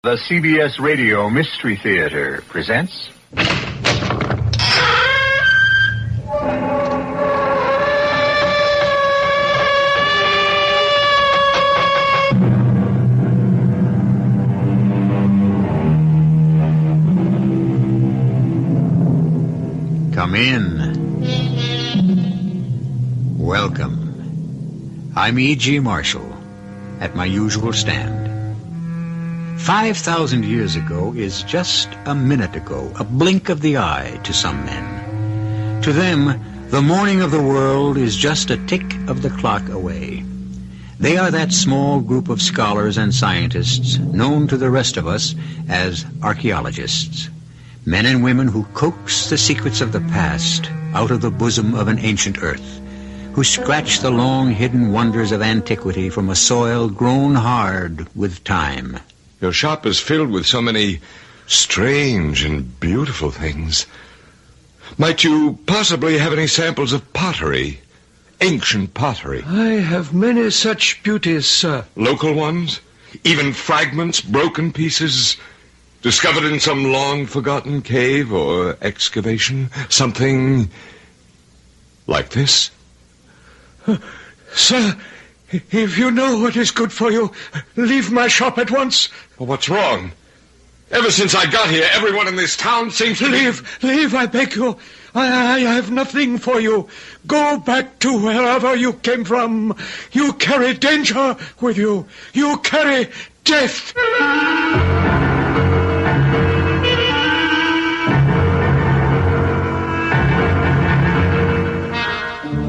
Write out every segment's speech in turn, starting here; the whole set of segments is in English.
The CBS Radio Mystery Theater presents... Come in. Welcome. I'm E.G. Marshall, at my usual stand. 5,000 years ago is just a minute ago, a blink of the eye to some men. To them, the morning of the world is just a tick of the clock away. They are that small group of scholars and scientists known to the rest of us as archeologists. Men and women who coax the secrets of the past out of the bosom of an ancient earth, who scratch the long-hidden wonders of antiquity from a soil grown hard with time. Your shop is filled with so many strange and beautiful things. Might you possibly have any samples of pottery? Ancient pottery? I have many such beauties, sir. Local ones? Even fragments, broken pieces, discovered in some long-forgotten cave or excavation? Something like this? Sir, if you know what is good for you, leave my shop at once. Well, what's wrong? Ever since I got here, everyone in this town seems to... Leave, I beg you. I have nothing for you. Go back to wherever you came from. You carry danger with you. You carry death.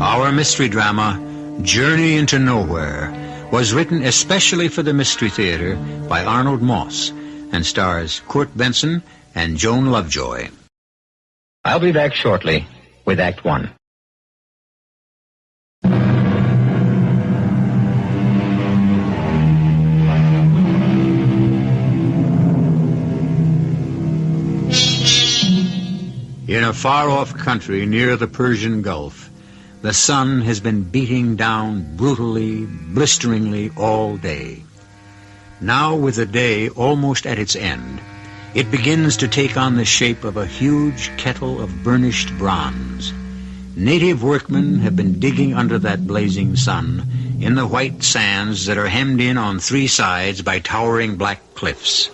Our mystery drama, Journey into Nowhere, was written especially for the Mystery Theater by Arnold Moss and stars Kurt Benson and Joan Lovejoy. I'll be back shortly with Act One. In a far-off country near the Persian Gulf, the sun has been beating down brutally, blisteringly all day. Now, with the day almost at its end, it begins to take on the shape of a huge kettle of burnished bronze. Native workmen have been digging under that blazing sun in the white sands that are hemmed in on three sides by towering black cliffs.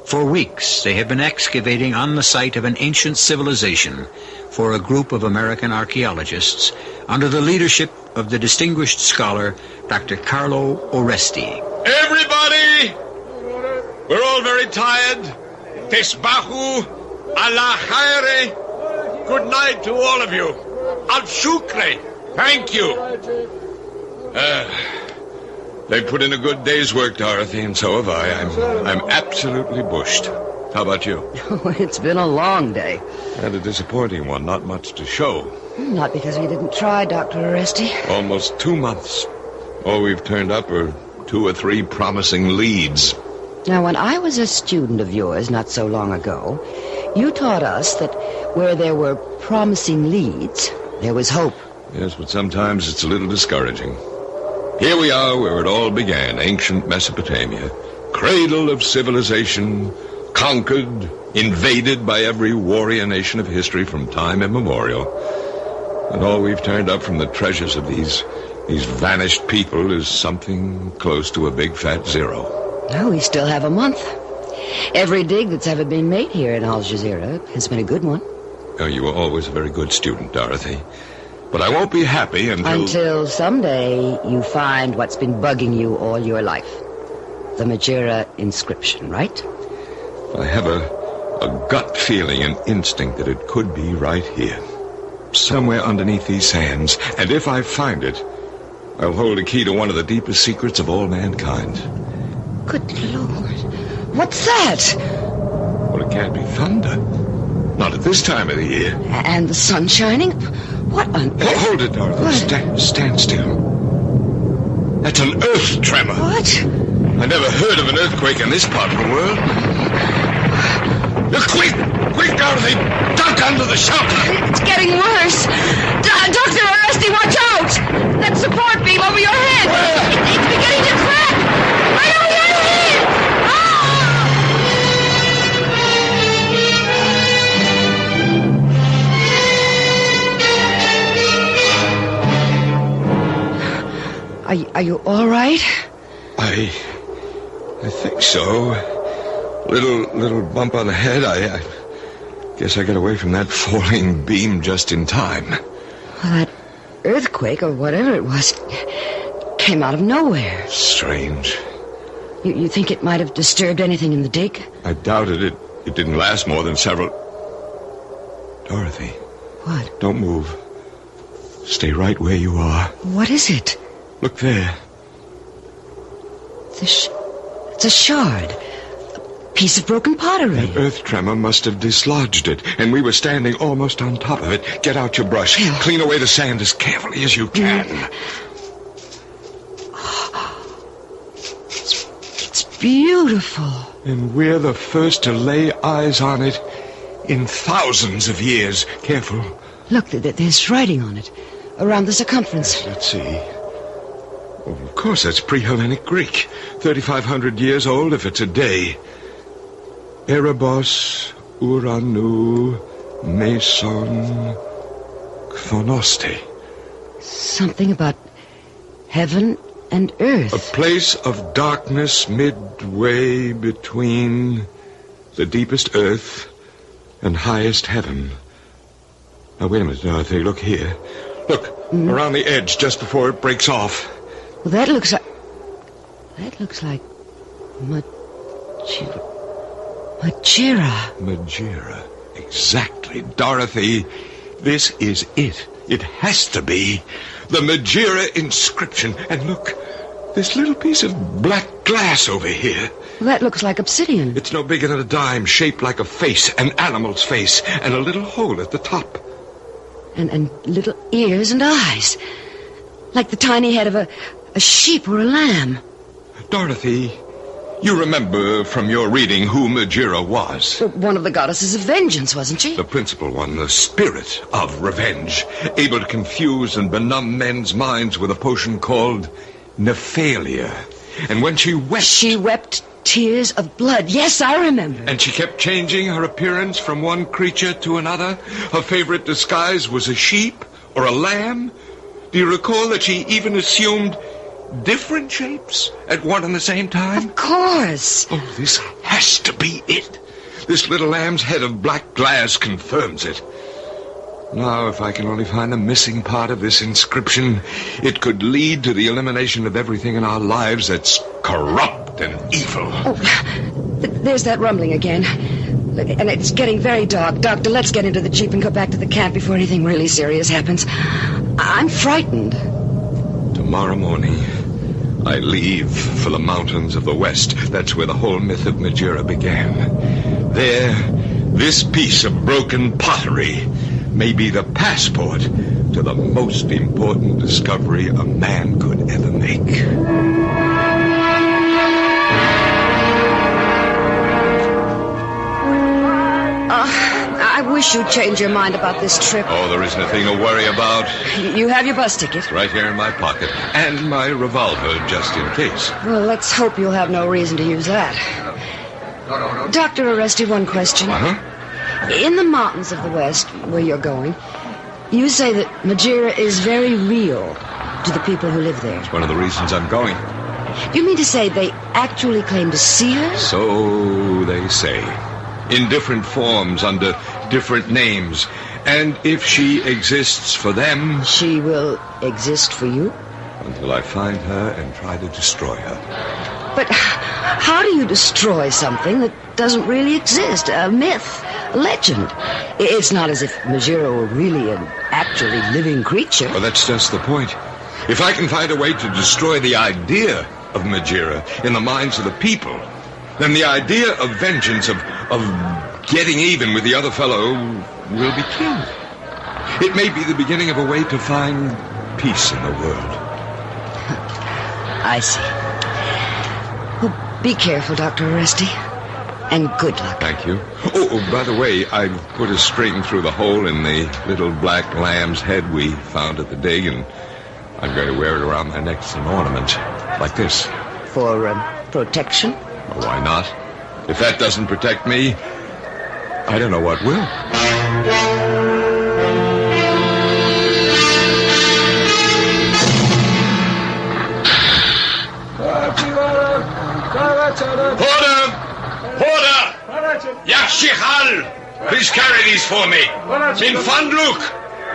For weeks, they have been excavating on the site of an ancient civilization for a group of American archaeologists under the leadership of the distinguished scholar Dr. Carlo Oresti. Everybody! We're all very tired. Tesbahu ala khairi. Good night to all of you. Al shukri. Thank you. They put in a good day's work, Dorothy, and so have I. I'm absolutely bushed. How about you? Oh, it's been a long day. And a disappointing one. Not much to show. Not because we didn't try, Dr. Oresti. Almost 2 months. All we've turned up are 2 or 3 promising leads. Now, when I was a student of yours not so long ago, you taught us that where there were promising leads, there was hope. Yes, but sometimes it's a little discouraging. Here we are where it all began, ancient Mesopotamia. Cradle of civilization, conquered, invaded by every warrior nation of history from time immemorial. And all we've turned up from the treasures of these vanished people is something close to a big fat zero. No, we still have a month. Every dig that's ever been made here in Al Jazeera has been a good one. Oh, you were always a very good student, Dorothy. But I won't be happy until someday you find what's been bugging you all your life. The Majera inscription, right? I have a gut feeling, an instinct that it could be right here. Somewhere underneath these sands. And if I find it, I'll hold a key to one of the deepest secrets of all mankind. Good Lord. What's that? Well, it can't be thunder. Not at this time of the year. And the sun shining? What on earth? Hold it, Dorothy. Stand still. That's an earth tremor. What? I never heard of an earthquake in this part of the world. Quick, Dorothy! Duck under the shelter! It's getting worse. Dr. Oresti, watch out! That support beam over your head! Where? It's beginning to crack! Right over your head! Ah! Are you all right? I think so. Little bump on the head. I guess I got away from that falling beam just in time. Well, that earthquake, or whatever it was, came out of nowhere. Strange. You think it might have disturbed anything in the dig? I doubted it. It didn't last more than several... Dorothy. What? Don't move. Stay right where you are. What is it? Look there. It's a shard. A piece of broken pottery. An earth tremor must have dislodged it, and we were standing almost on top of it. Get out your brush. Yeah. Clean away the sand as carefully as you can. It's beautiful. And we're the first to lay eyes on it in thousands of years. Careful. Look, there's writing on it. Around the circumference. Let's see. Oh, of course, that's pre-Hellenic Greek. 3,500 years old if it's a day. Erebos, Uranu, Meson, Ktonosti. Something about heaven and earth. A place of darkness midway between the deepest earth and highest heaven. Now, wait a minute, Dorothy. Look here. Look, around the edge, just before it breaks off. Well, that looks like Majira. Majira. Exactly. Dorothy, this is it. It has to be the Majira inscription. And look, this little piece of black glass over here. Well, that looks like obsidian. It's no bigger than a dime, shaped like a face, an animal's face, and a little hole at the top. And little ears and eyes. Like the tiny head of a sheep or a lamb. Dorothy, you remember from your reading who Majira was? One of the goddesses of vengeance, wasn't she? The principal one, the spirit of revenge, able to confuse and benumb men's minds with a potion called Nephalia. And when she wept... She wept tears of blood. Yes, I remember. And she kept changing her appearance from one creature to another. Her favorite disguise was a sheep or a lamb. Do you recall that she even assumed different shapes at one and the same time? Of course. Oh, this has to be it. This little lamb's head of black glass confirms it. Now, if I can only find the missing part of this inscription, it could lead to the elimination of everything in our lives that's corrupt and evil. Oh, there's that rumbling again. And it's getting very dark. Doctor, let's get into the jeep and go back to the camp before anything really serious happens. I'm frightened. Tomorrow morning, I leave for the mountains of the west. That's where the whole myth of Majira began. There, this piece of broken pottery may be the passport to the most important discovery a man could ever make. I wish you'd change your mind about this trip. Oh, there isn't a thing to worry about. You have your bus ticket? It's right here in my pocket. And my revolver, just in case. Well, let's hope you'll have no reason to use that. Dr. Oresti, one question. Uh-huh. In the mountains of the west, where you're going, you say that Majira is very real to the people who live there. It's one of the reasons I'm going. You mean to say they actually claim to see her? So they say. In different forms, under different names. And if she exists for them... She will exist for you? Until I find her and try to destroy her. But how do you destroy something that doesn't really exist? A myth, a legend. It's not as if Majira were really an actually living creature. Well, that's just the point. If I can find a way to destroy the idea of Majira in the minds of the people, then the idea of vengeance, of getting even with the other fellow, will be killed. It may be the beginning of a way to find peace in the world. I see. Well, be careful, Dr. Oresti. And good luck. Thank you. Oh, by the way, I put a string through the hole in the little black lamb's head we found at the dig, and I'm going to wear it around my neck as an ornament, like this. For protection? Well, why not? If that doesn't protect me, I don't know what will. Porter! Yashichal! Please carry these for me. Min Fandluk!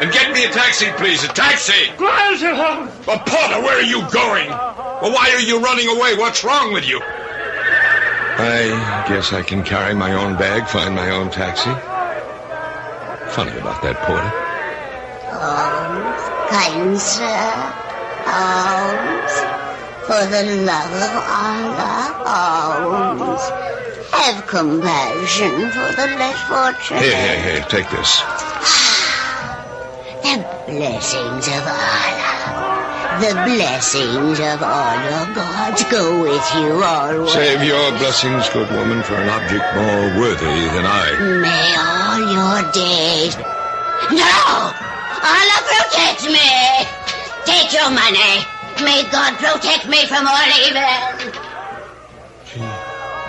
And get me a taxi, please. A taxi! Well, Porter, where are you going? Well, why are you running away? What's wrong with you? I guess I can carry my own bag, find my own taxi. Funny about that, Porter. Holmes, kind sir. Holmes, for the love of Allah, Holmes, have compassion for the less fortunate. Here, take this. The blessings of Allah, the blessings of all your gods go with you always. Save your blessings, good woman, for an object more worthy than I. May all your days... No! Allah protect me! Take your money. May God protect me from all evil.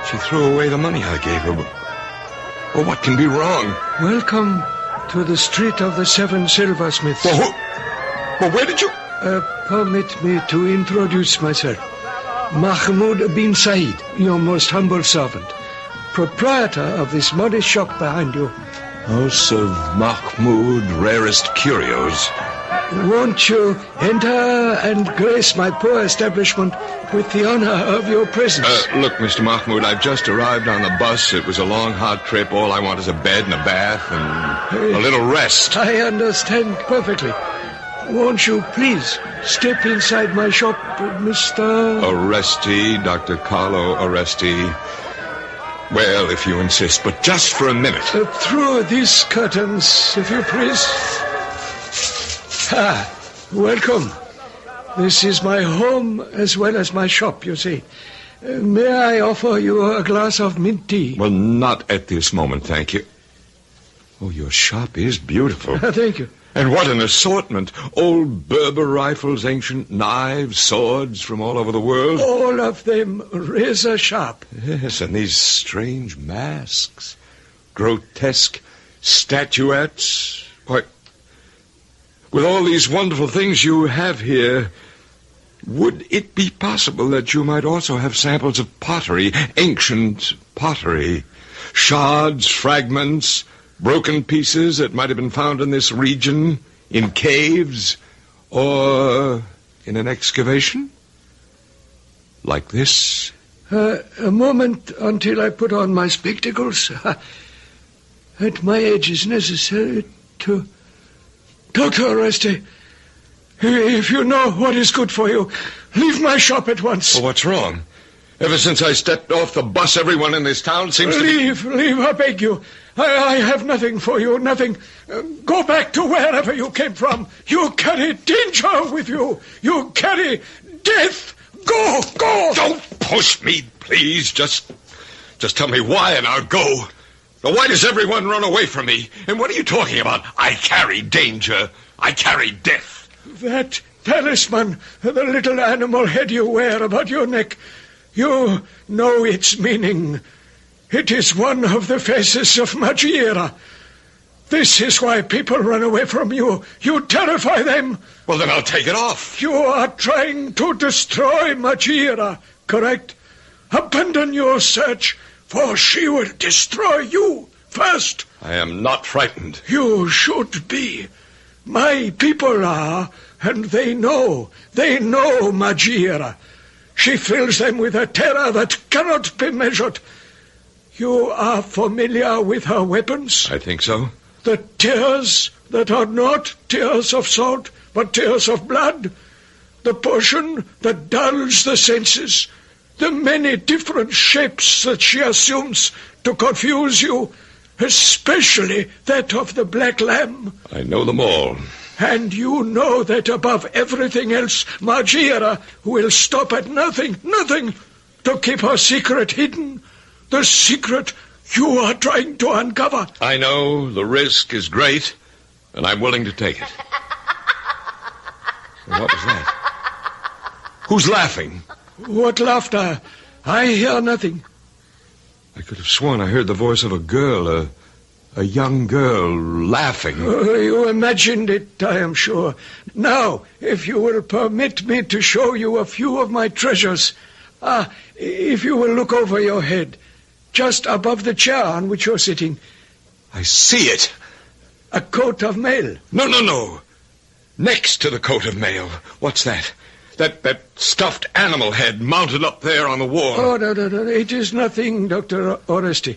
She threw away the money I gave her. Well, what can be wrong? Welcome to the Street of the Seven Silversmiths. Well, where did you... Permit me to introduce myself. Mahmoud bin Said, your most humble servant, proprietor of this modest shop behind you. House of Mahmoud, rarest curios. Won't you enter and grace my poor establishment with the honor of your presence? Look, Mr. Mahmoud, I've just arrived on the bus. It was a long, hot trip. All I want is a bed and a bath and a little rest. I understand perfectly. Won't you please step inside my shop, Mr... Oresti, Dr. Carlo Oresti. Well, if you insist, but just for a minute. Through these curtains, if you please. Welcome. This is my home as well as my shop, you see. May I offer you a glass of mint tea? Well, not at this moment, thank you. Oh, your shop is beautiful. Thank you. And what an assortment. Old Berber rifles, ancient knives, swords from all over the world. All of them razor sharp. Yes, and these strange masks. Grotesque statuettes. Why, with all these wonderful things you have here, would it be possible that you might also have samples of pottery, ancient pottery, shards, fragments, broken pieces that might have been found in this region, in caves, or in an excavation? Like this? A moment until I put on my spectacles. At my age it's necessary to... Dr. Oresti, if you know what is good for you, leave my shop at once. Well, what's wrong? Ever since I stepped off the bus, everyone in this town seems to be... Leave, I beg you. I have nothing for you, nothing. Go back to wherever you came from. You carry danger with you. You carry death. Go! Don't push me, please. Just tell me why and I'll go. Now, why does everyone run away from me? And what are you talking about? I carry danger. I carry death. That talisman, the little animal head you wear about your neck, you know its meaning. It is one of the faces of Magira. This is why people run away from you. You terrify them. Well, then I'll take it off. You are trying to destroy Magira, correct? Abandon your search, for she will destroy you first. I am not frightened. You should be. My people are, and they know Magira. She fills them with a terror that cannot be measured. You are familiar with her weapons? I think so. The tears that are not tears of salt, but tears of blood. The potion that dulls the senses. The many different shapes that she assumes to confuse you, especially that of the black lamb. I know them all. And you know that above everything else, Magira will stop at nothing to keep her secret hidden. The secret you are trying to uncover. I know the risk is great, and I'm willing to take it. What was that? Who's laughing? What laughter? I hear nothing. I could have sworn I heard the voice of a girl, a young girl, laughing. You imagined it, I am sure. Now, if you will permit me to show you a few of my treasures, If you will look over your head, just above the chair on which you're sitting. I see it. A coat of mail. No. Next to the coat of mail. What's that? That stuffed animal head mounted up there on the wall. Oh, no. It is nothing, Dr. Oresti.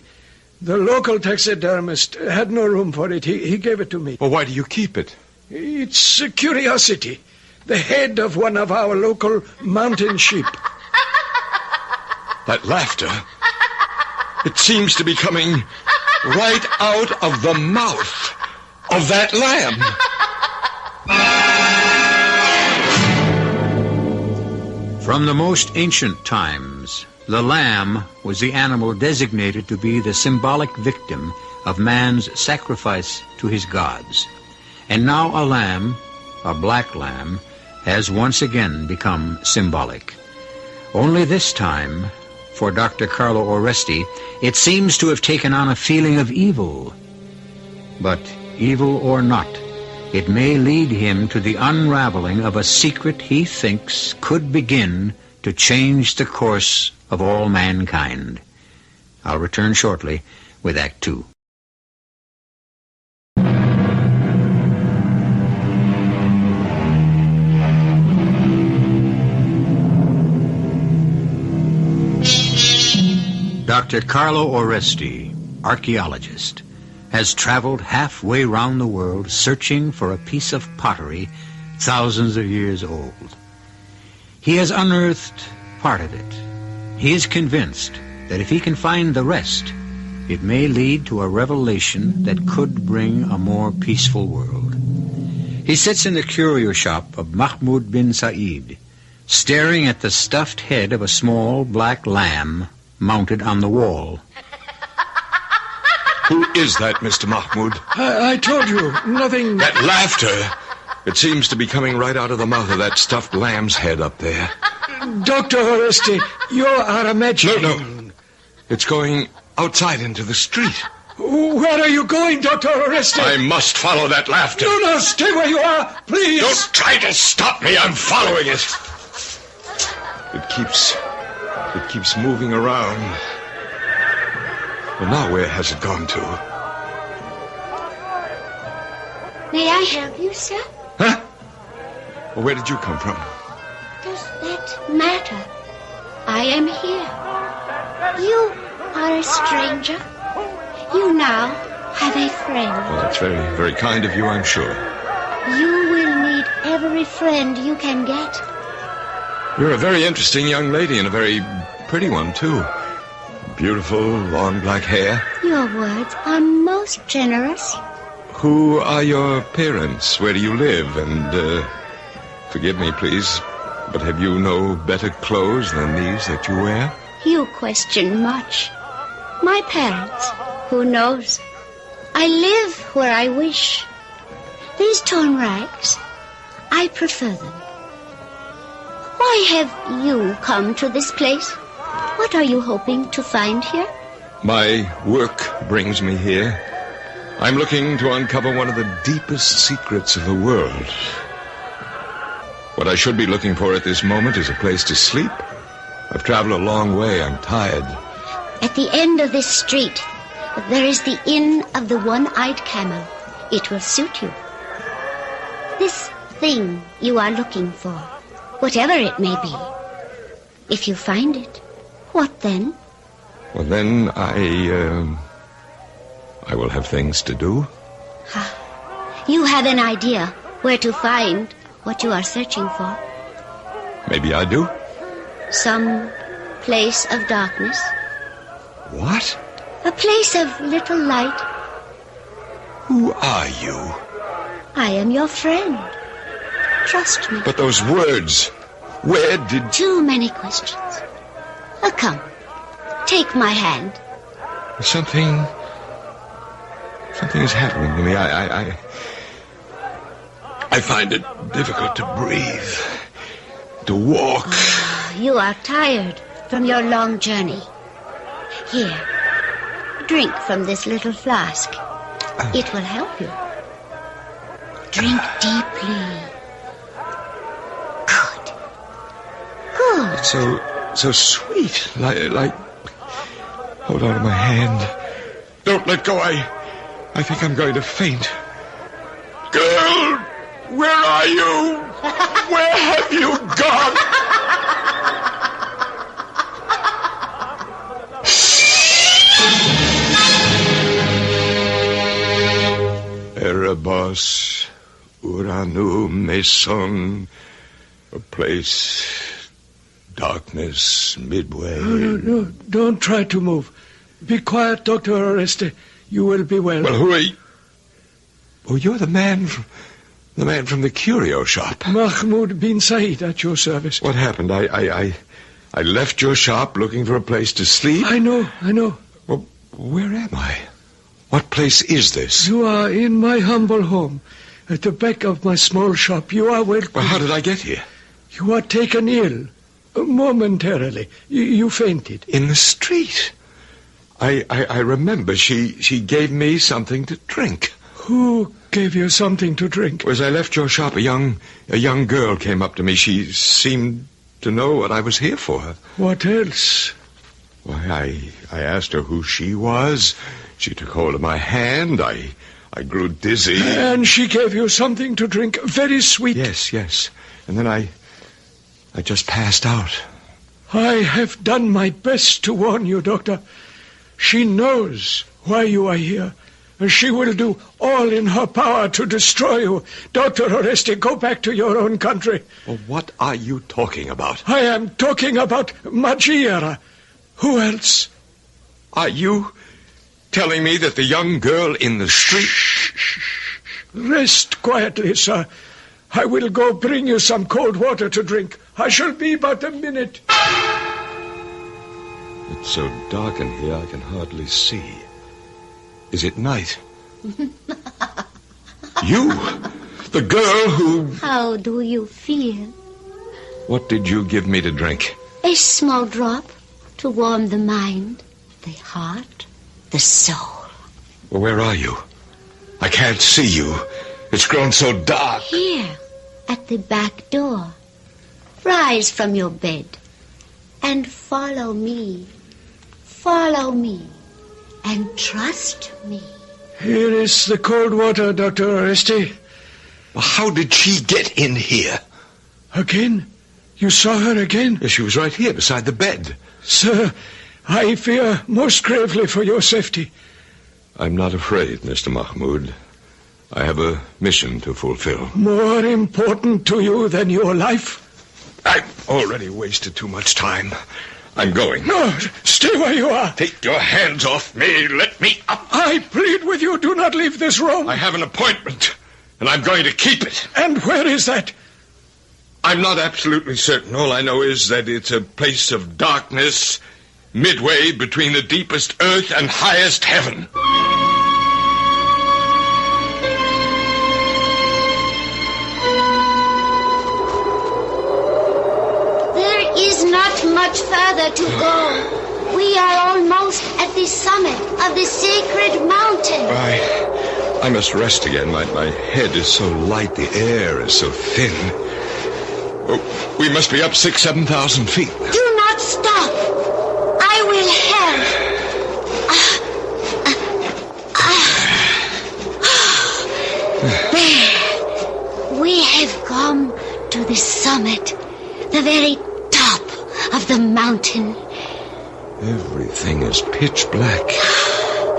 The local taxidermist had no room for it. He gave it to me. Well, why do you keep it? It's a curiosity. The head of one of our local mountain sheep. That laughter, it seems to be coming right out of the mouth of that lamb. From the most ancient times, the lamb was the animal designated to be the symbolic victim of man's sacrifice to his gods. And now a lamb, a black lamb, has once again become symbolic. Only this time, for Dr. Carlo Oresti, it seems to have taken on a feeling of evil. But evil or not, it may lead him to the unraveling of a secret he thinks could begin to change the course of all mankind. I'll return shortly with Act 2. Dr. Carlo Oresti, archeologist, has traveled halfway round the world searching for a piece of pottery thousands of years old. He has unearthed part of it. He is convinced that if he can find the rest, it may lead to a revelation that could bring a more peaceful world. He sits in the curio shop of Mahmoud bin Said, staring at the stuffed head of a small black lamb mounted on the wall. Who is that, Mr. Mahmoud? I told you, nothing... That laughter, it seems to be coming right out of the mouth of that stuffed lamb's head up there. Dr. Oresti, you are imagining... No. It's going outside into the street. Where are you going, Dr. Oresti? I must follow that laughter. No, stay where you are, please. Don't try to stop me. I'm following it. It keeps moving around. Well, now where has it gone to? May I help you, sir? Huh? Well, where did you come from? Does that matter? I am here. You are a stranger. You now have a friend. Well, that's very, very kind of you, I'm sure. You will need every friend you can get. You're a very interesting young lady, and a very pretty one, too. Beautiful, long black hair. Your words are most generous. Who are your parents? Where do you live? And, forgive me, please, but have you no better clothes than these that you wear? You question much. My parents, who knows? I live where I wish. These torn rags, I prefer them. Why have you come to this place? What are you hoping to find here? My work brings me here. I'm looking to uncover one of the deepest secrets of the world. What I should be looking for at this moment is a place to sleep. I've traveled a long way. I'm tired. At the end of this street, there is the Inn of the One-Eyed Camel. It will suit you. This thing you are looking for, whatever it may be, if you find it, what then? Well, then I will have things to do. You have an idea where to find what you are searching for? Maybe I do. Some place of darkness. What? A place of little light. Who are you? I am your friend. Trust me. But those words, where did... Too many questions. Come, take my hand. Something is happening to me. I find it difficult to breathe, to walk. You are tired from your long journey. Here, drink from this little flask. It will help you. Drink deeply. Good. It's so sweet. Like... Hold on to my hand. Don't let go. I think I'm going to faint. Girl, where are you? Where have you gone? Erebos, Uranu, Meson, a place, darkness, midway. No, don't try to move. Be quiet, Dr. Oreste. You will be well. Well, who are you? Oh, you're the man from the curio shop. Mahmoud bin Said at your service. What happened? I left your shop looking for a place to sleep. I know. Well, where am I? What place is this? You are in my humble home, at the back of my small shop. You are welcome. Well, how did I get here? You are taken ill. Momentarily. You fainted. In the street. I remember she gave me something to drink. Who gave you something to drink? As I left your shop, a young girl came up to me. She seemed to know what I was here for. What else? Why, I asked her who she was. She took hold of my hand. I grew dizzy. And she gave you something to drink, very sweet. Yes. And then I just passed out. I have done my best to warn you, Doctor. She knows why you are here. And she will do all in her power to destroy you. Dr. Oreste, go back to your own country. Well, what are you talking about? I am talking about Magiera. Who else? Are you telling me that the young girl in the street... Shh. Rest quietly, sir. I will go bring you some cold water to drink. I shall be but a minute. It's so dark in here I can hardly see. Is it night? You? The girl who... How do you feel? What did you give me to drink? A small drop to warm the mind, the heart, the soul. Well, where are you? I can't see you. It's grown so dark. Here, at the back door. Rise from your bed and follow me. Follow me and trust me. Here is the cold water, Dr. Oreste. Well, how did she get in here? Again? You saw her again? Yes, she was right here beside the bed. Sir, I fear most gravely for your safety. I'm not afraid, Mr. Mahmoud. I have a mission to fulfill. More important to you than your life? I've already wasted too much time. I'm going. No, stay where you are. Take your hands off me. Let me up. I plead with you, do not leave this room. I have an appointment, and I'm going to keep it. And where is that? I'm not absolutely certain. All I know is that it's a place of darkness, midway between the deepest earth and highest heaven. There is not much further to go. We are almost at the summit of the sacred mountain. I must rest again. My head is so light, the air is so thin. Oh, we must be up 6,000-7,000 feet. Do not stop. I will help. There. We have come to the summit, the very top of the mountain. Everything is pitch black.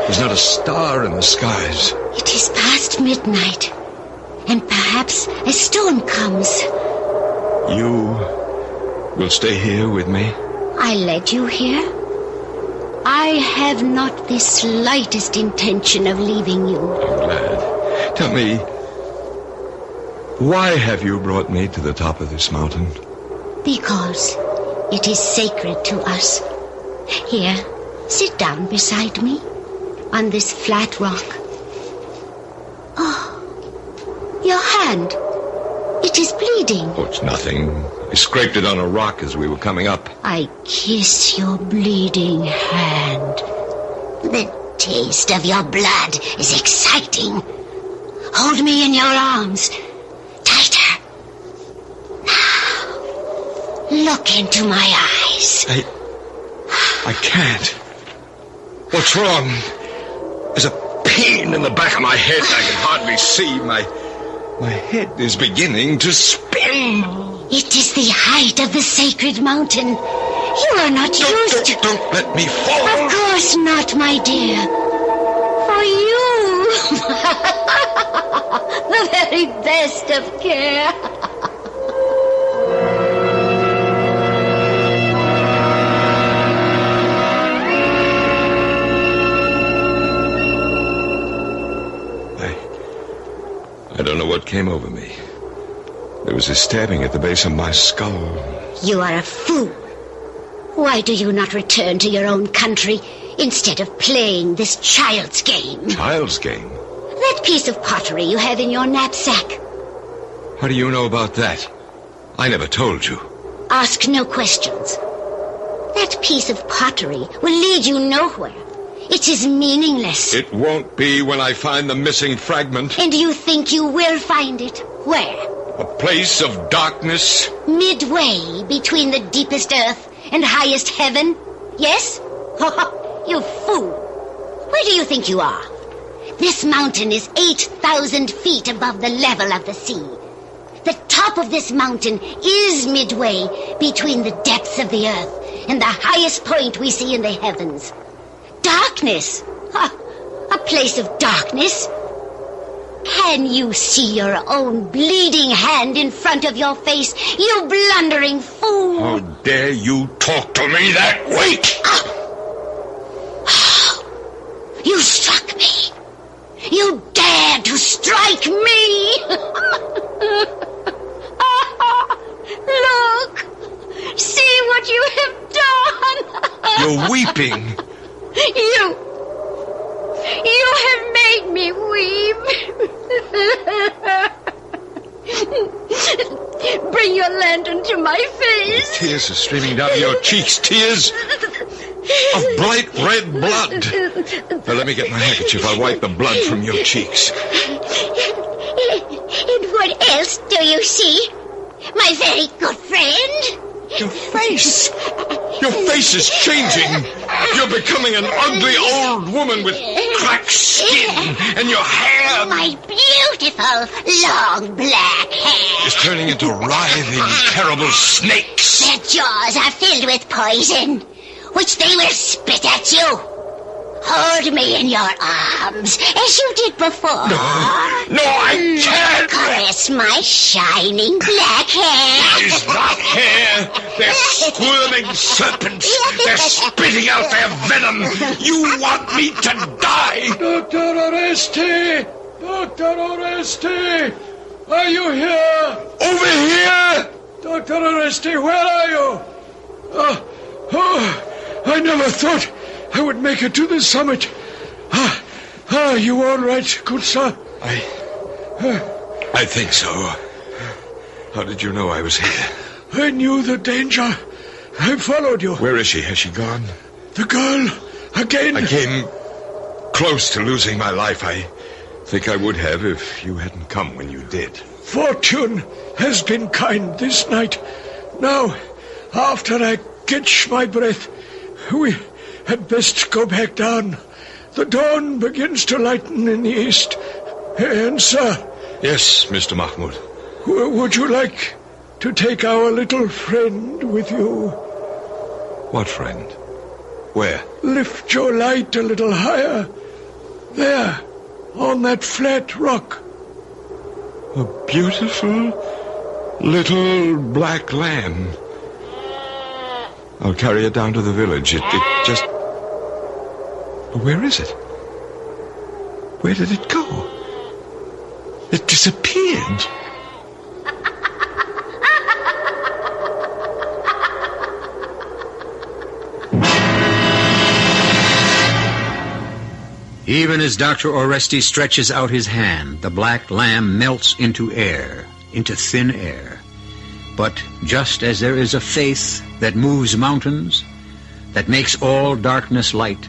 There's not a star in the skies. It is past midnight, and perhaps a storm comes. You will stay here with me? I led you here. I have not the slightest intention of leaving you. I'm glad. Tell me, why have you brought me to the top of this mountain? Because it is sacred to us. Here, sit down beside me on this flat rock. Oh, your hand. It is bleeding. Oh, it's nothing. I scraped it on a rock as we were coming up. I kiss your bleeding hand. The taste of your blood is exciting. Hold me in your arms. Tighter. Now, look into my eyes. eyes. I can't. What's wrong? There's a pain in the back of my head. I can hardly see. My head is beginning to spin. It is the height of the sacred mountain. You are not used to... Don't let me fall. Of course not, my dear. For you. The very best of care. I don't know what came over me. There was a stabbing at the base of my skull. You are a fool. Why do you not return to your own country instead of playing this child's game? Child's game? That piece of pottery you have in your knapsack. How do you know about that? I never told you. Ask no questions. That piece of pottery will lead you nowhere. It is meaningless. It won't be when I find the missing fragment. And you think you will find it? Where? A place of darkness. Midway between the deepest earth and highest heaven? Yes? You fool. Where do you think you are? This mountain is 8,000 feet above the level of the sea. The top of this mountain is midway between the depths of the earth and the highest point we see in the heavens. Darkness? A place of darkness? Can you see your own bleeding hand in front of your face, you blundering fool? How dare you talk to me that way? You struck me. You dared to strike me. Look. See what you have done. You're weeping. You have made me weep. Bring your lantern to my face. Tears are streaming down your cheeks. Tears of bright red blood. Now let me get my handkerchief. I'll wipe the blood from your cheeks. And what else do you see? My very good friend? Your face. Your face is changing. You're becoming an ugly old woman with cracked skin, and your hair... My beautiful, long black hair is turning into writhing, terrible snakes. Their jaws are filled with poison, which they will spit at you. Hold me in your arms, as you did before. No, I can't. Caress my shining black hair. It is not hair. They're squirming serpents. They're spitting out their venom. You want me to die. Dr. Oreste! Dr. Oreste! Are you here? Over here! Dr. Oreste, where are you? I never thought I would make it to the summit. You all right, good sir? I think so. How did you know I was here? I knew the danger. I followed you. Where is she? Has she gone? The girl, again. I came close to losing my life. I think I would have if you hadn't come when you did. Fortune has been kind this night. Now, after I catch my breath, we had best go back down. The dawn begins to lighten in the east. And, sir... Yes, Mr. Mahmoud. Would you like to take our little friend with you? What friend? Where? Lift your light a little higher. There, on that flat rock. A beautiful little black lamb. I'll carry it down to the village. It just... Where is it? Where did it go? It disappeared. Even as Dr. Oreste stretches out his hand, the black lamb melts into air, into thin air. But just as there is a faith that moves mountains, that makes all darkness light,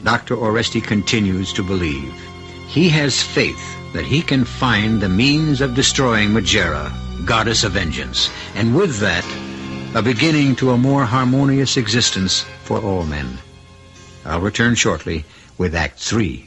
Dr. Oreste continues to believe. He has faith that he can find the means of destroying Majera, goddess of vengeance. And with that, a beginning to a more harmonious existence for all men. I'll return shortly with Act 3.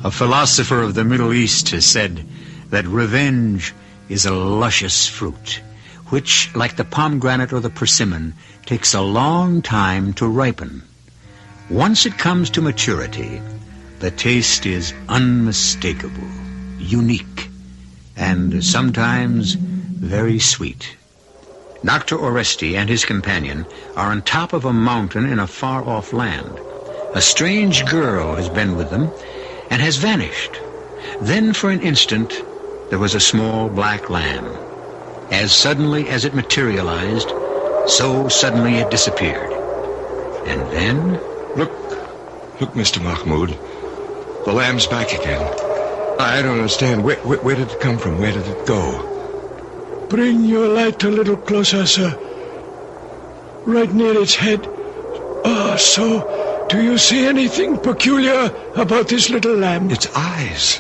A philosopher of the Middle East has said that revenge is a luscious fruit, which, like the pomegranate or the persimmon, takes a long time to ripen. Once it comes to maturity, the taste is unmistakable, unique, and sometimes very sweet. Dr. Oresti and his companion are on top of a mountain in a far-off land. A strange girl has been with them and has vanished. Then for an instant, there was a small black lamb. As suddenly as it materialized, so suddenly it disappeared. And then... Look, Mr. Mahmoud. The lamb's back again. I don't understand. Where did it come from? Where did it go? Bring your light a little closer, sir. Right near its head. So, do you see anything peculiar about this little lamb? Its eyes.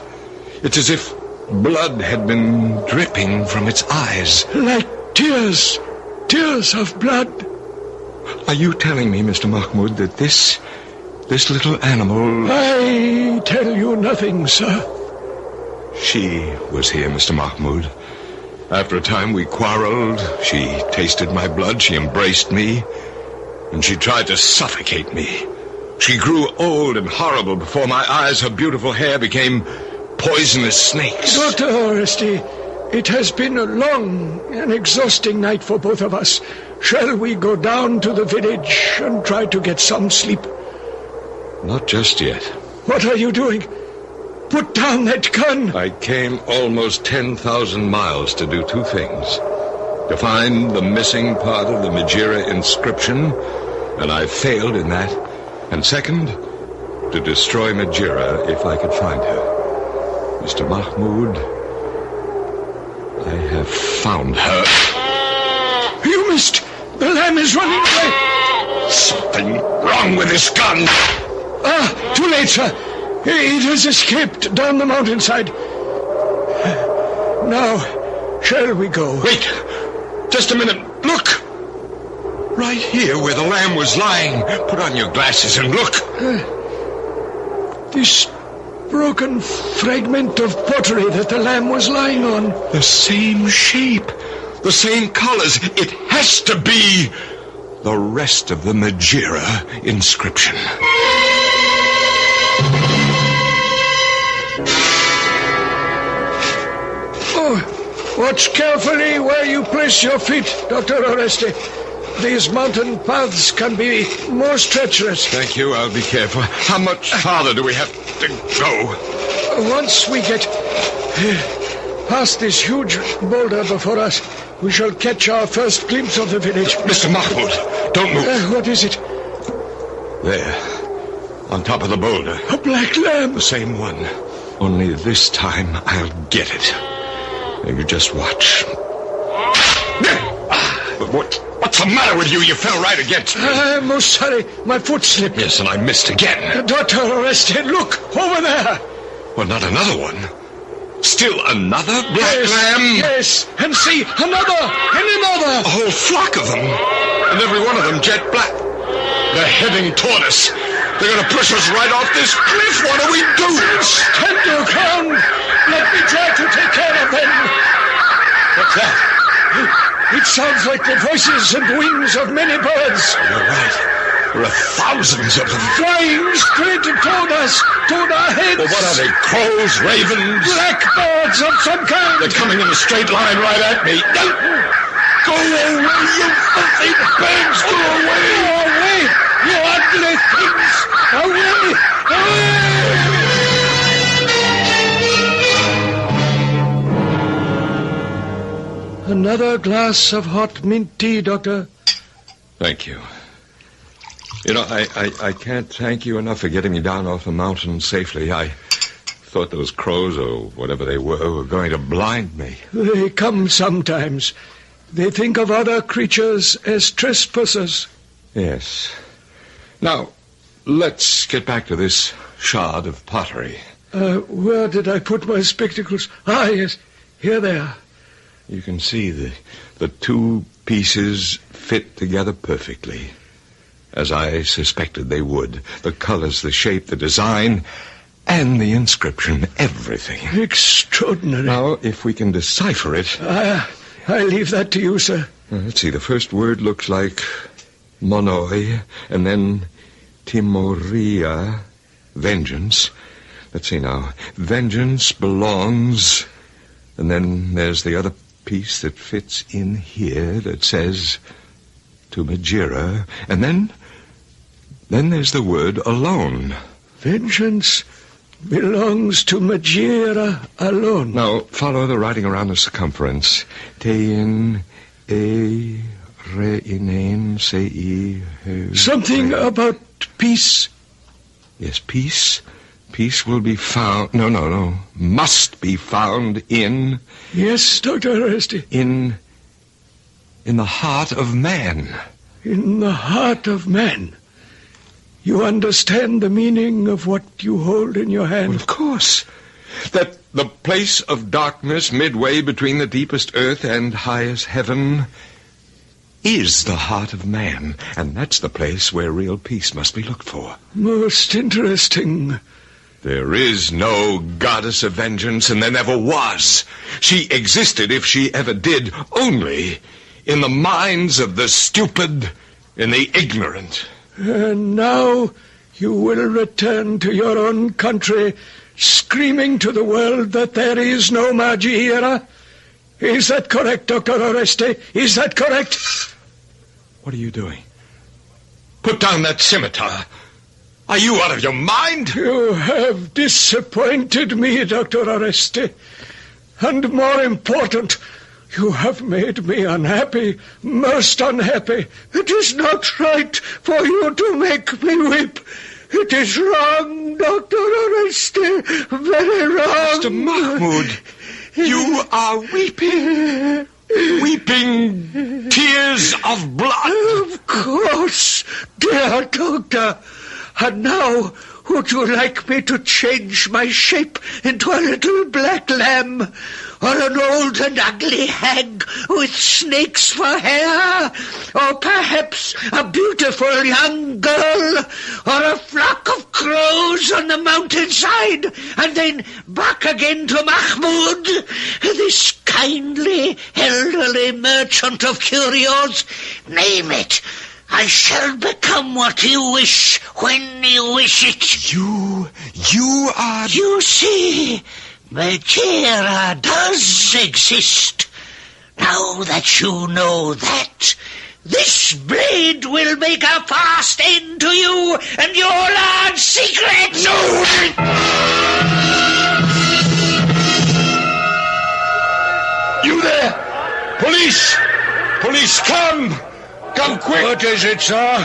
It's as if blood had been dripping from its eyes. Like tears. Tears of blood. Are you telling me, Mr. Mahmoud, that this little animal... I tell you nothing, sir. She was here, Mr. Mahmoud. After a time we quarreled. She tasted my blood. She embraced me. And she tried to suffocate me. She grew old and horrible before my eyes. Her beautiful hair became poisonous snakes. Dr. Oresti, it has been a long and exhausting night for both of us. Shall we go down to the village and try to get some sleep? Not just yet. What are you doing? Put down that gun. I came almost 10,000 miles to do two things. To find the missing part of the Majira inscription, and I failed in that. And second, to destroy Majira if I could find her. Mr. Mahmoud, I have found her. You missed! The lamb is running away! Something wrong with this gun! Too late, sir. It has escaped down the mountainside. Now, shall we go? Wait! Just a minute. Look! Right here where the lamb was lying. Put on your glasses and look. This broken fragment of pottery that the lamb was lying on. The same shape. The same colors. It has to be the rest of the Majira inscription. Watch carefully where you place your feet, Dr. Oresti. These mountain paths can be most treacherous. Thank you, I'll be careful. How much farther do we have to go? Once we get past this huge boulder before us, we shall catch our first glimpse of the village. Mr. Mahmoud, don't move. What is it? There, on top of the boulder. A black lamb. The same one. Only this time I'll get it. You just watch. What's the matter with you? You fell right against me. I'm most sorry. My foot slipped. Yes, and I missed again. Dr. Oresti, look! Over there! Well, not another one. Still another black lamb? Yes, and see, another and another. A whole flock of them. And every one of them jet black. They're heading toward us. They're going to push us right off this cliff. What do we do? Stand your ground. Let me try to take care of them. What's that? It sounds like the voices and wings of many birds. You're right. There are thousands of them. Flying straight toward us, toward our heads. Well, what are they, crows, ravens? Blackbirds of some kind. They're coming in a straight line right at me. Go away, you filthy birds! Go away! Go away, you ugly things! Away! Away! Another glass of hot mint tea, Doctor. Thank you. You know, I can't thank you enough for getting me down off the mountain safely. I thought those crows, or whatever they were going to blind me. They come sometimes. They think of other creatures as trespassers. Yes. Now, let's get back to this shard of pottery. Where did I put my spectacles? Ah, yes, here they are. You can see the two pieces fit together perfectly, as I suspected they would. The colors, the shape, the design, and the inscription, everything. Extraordinary. Now, if we can decipher it... I leave that to you, sir. Let's see, the first word looks like monoi, and then timoria, vengeance. Let's see now. Vengeance belongs... And then there's the other piece that fits in here that says to Magira. And then there's the word alone. Vengeance belongs to Magira alone. Now, follow the writing around the circumference. Tein, e, re, inen, se, he, something about peace. Yes, peace. Peace will be found... No. Must be found in... Yes, Dr. Aresti. In the heart of man. In the heart of man. You understand the meaning of what you hold in your hand? Well, of course. That the place of darkness midway between the deepest earth and highest heaven is the heart of man. And that's the place where real peace must be looked for. Most interesting. There is no goddess of vengeance, and there never was. She existed, if she ever did, only in the minds of the stupid and the ignorant. And now you will return to your own country, screaming to the world that there is no Magira? Is that correct, Dr. Oreste? Is that correct? What are you doing? Put down that scimitar. Are you out of your mind? You have disappointed me, Dr. Oreste. And more important, you have made me unhappy, most unhappy. It is not right for you to make me weep. It is wrong, Dr. Oreste, very wrong. Mr. Mahmoud, you are weeping. Weeping tears of blood. Of course, dear doctor. And now, would you like me to change my shape into a little black lamb, or an old and ugly hag with snakes for hair, or perhaps a beautiful young girl, or a flock of crows on the mountainside, and then back again to Mahmoud, this kindly, elderly merchant of curios? Name it. I shall become what you wish when you wish it. You are... You see, Magira does exist. Now that you know that, this blade will make a fast end to you and your large secret. No! You there! Police! Police, come! Come quick! What is it, sir?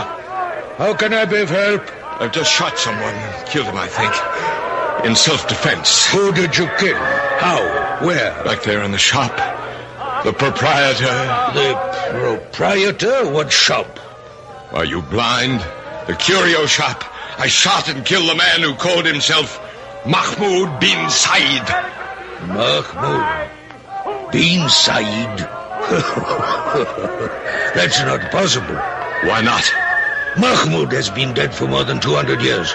How can I be of help? I've just shot someone. Killed him, I think. In self-defense. Who did you kill? How? Where? Back there in the shop. The proprietor. The proprietor? What shop? Are you blind? The curio shop. I shot and killed the man who called himself Mahmoud bin Said. Mahmoud bin Said? That's not possible. Why not? Mahmoud has been dead for more than 200 years.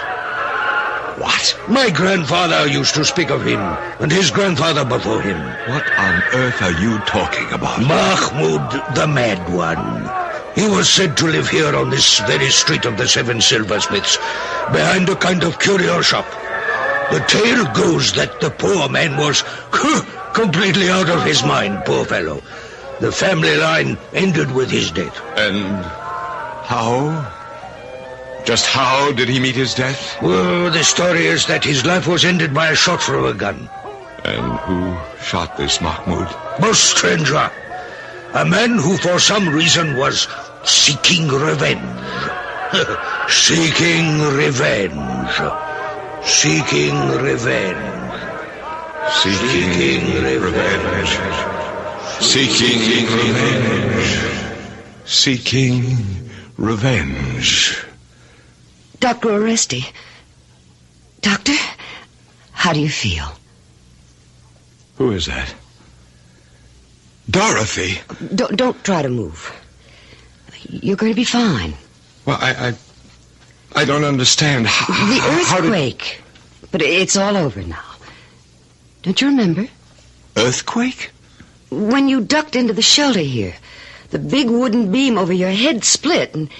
What? My grandfather used to speak of him, and his grandfather before him. What on earth are you talking about? Mahmoud, the mad one. He was said to live here on this very street of the Seven Silversmiths, behind a kind of curio shop. The tale goes that the poor man was completely out of his mind, poor fellow. The family line ended with his death. And how? Just how did he meet his death? Well, the story is that his life was ended by a shot from a gun. And who shot this Mahmoud? A stranger. A man who for some reason was seeking revenge. Seeking revenge. Seeking revenge. Seeking revenge. Seeking revenge. Seeking revenge. Dr. Oresti. Doctor, how do you feel? Who is that? Dorothy. Don't try to move. You're going to be fine. Well, I don't understand. The earthquake. But it's all over now. Don't you remember? Earthquake? When you ducked into the shelter here, the big wooden beam over your head split and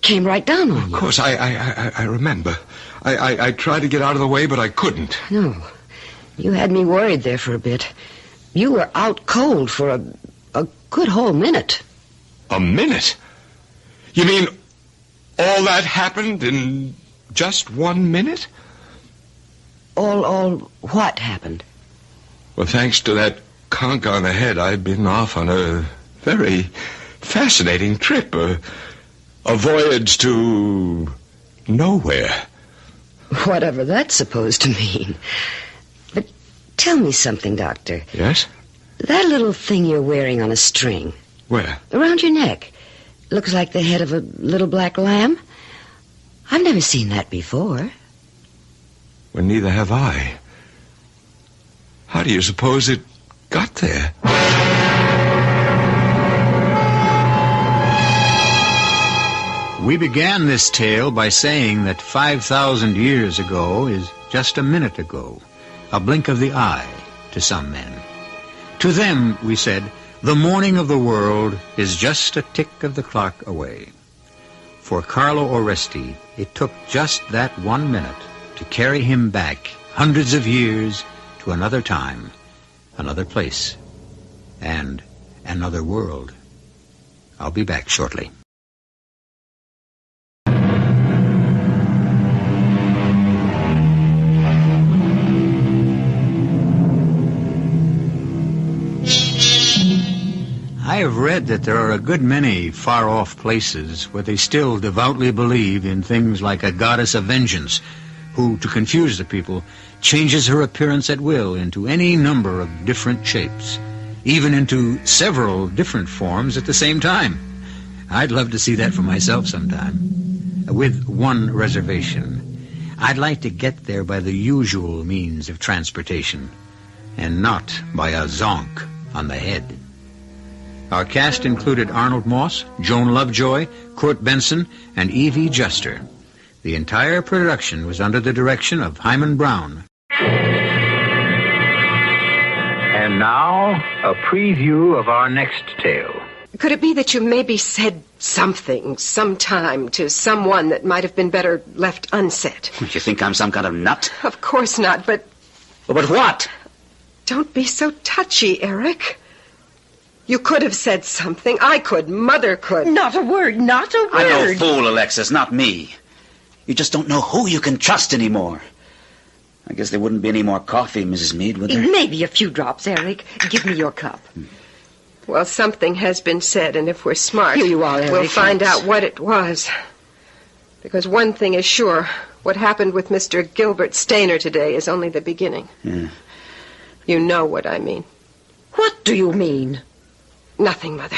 came right down on you. Of course, I remember. I tried to get out of the way, but I couldn't. No. You had me worried there for a bit. You were out cold for a good whole minute. A minute? You mean all that happened in just 1 minute? All what happened? Well, thanks to that conk on the head, I've been off on a very fascinating trip. A voyage to nowhere. Whatever that's supposed to mean. But tell me something, Doctor. Yes? That little thing you're wearing on a string. Where? Around your neck. Looks like the head of a little black lamb. I've never seen that before. Well, neither have I. How do you suppose it got there? We began this tale by saying that 5,000 years ago is just a minute ago, a blink of the eye to some men. To them, we said, the morning of the world is just a tick of the clock away. For Carlo Oresti, it took just that 1 minute to carry him back hundreds of years to another time, another place, and another world. I'll be back shortly. I have read that there are a good many far-off places where they still devoutly believe in things like a goddess of vengeance, who, to confuse the people, changes her appearance at will into any number of different shapes, even into several different forms at the same time. I'd love to see that for myself sometime, with one reservation. I'd like to get there by the usual means of transportation, and not by a zonk on the head. Our cast included Arnold Moss, Joan Lovejoy, Kurt Benson, and Evie Juster. The entire production was under the direction of Himan Brown. And now, a preview of our next tale. Could it be that you maybe said something, sometime, to someone that might have been better left unsaid? You think I'm some kind of nut? Of course not, but... Well, but what? Don't be so touchy, Eric. You could have said something. I could. Mother could. Not a word, not a word. I'm no fool, Alexis, not me. You just don't know who you can trust anymore. I guess there wouldn't be any more coffee, Mrs. Meade, would there? Maybe a few drops, Eric. Give me your cup. Well, something has been said, and if we're smart, Here you are, Eric. we'll find out what it was. Because one thing is sure, what happened with Mr. Gilbert Stainer today is only the beginning. Yeah. You know what I mean. What do you mean? Nothing, Mother.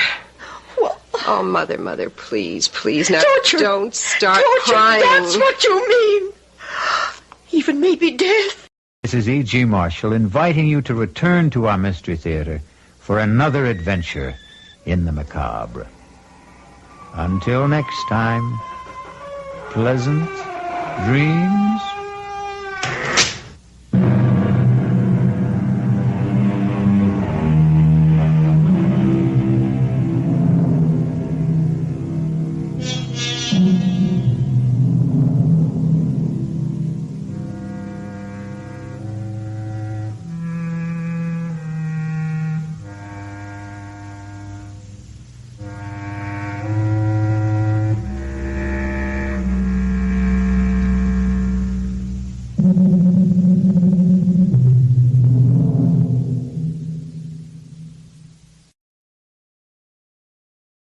What? Oh, Mother, please, now Torture. don't start Torture, crying. that's what you mean. Even maybe death. This is E.G. Marshall inviting you to return to our Mystery Theater for another adventure in the macabre. Until next time, pleasant dreams.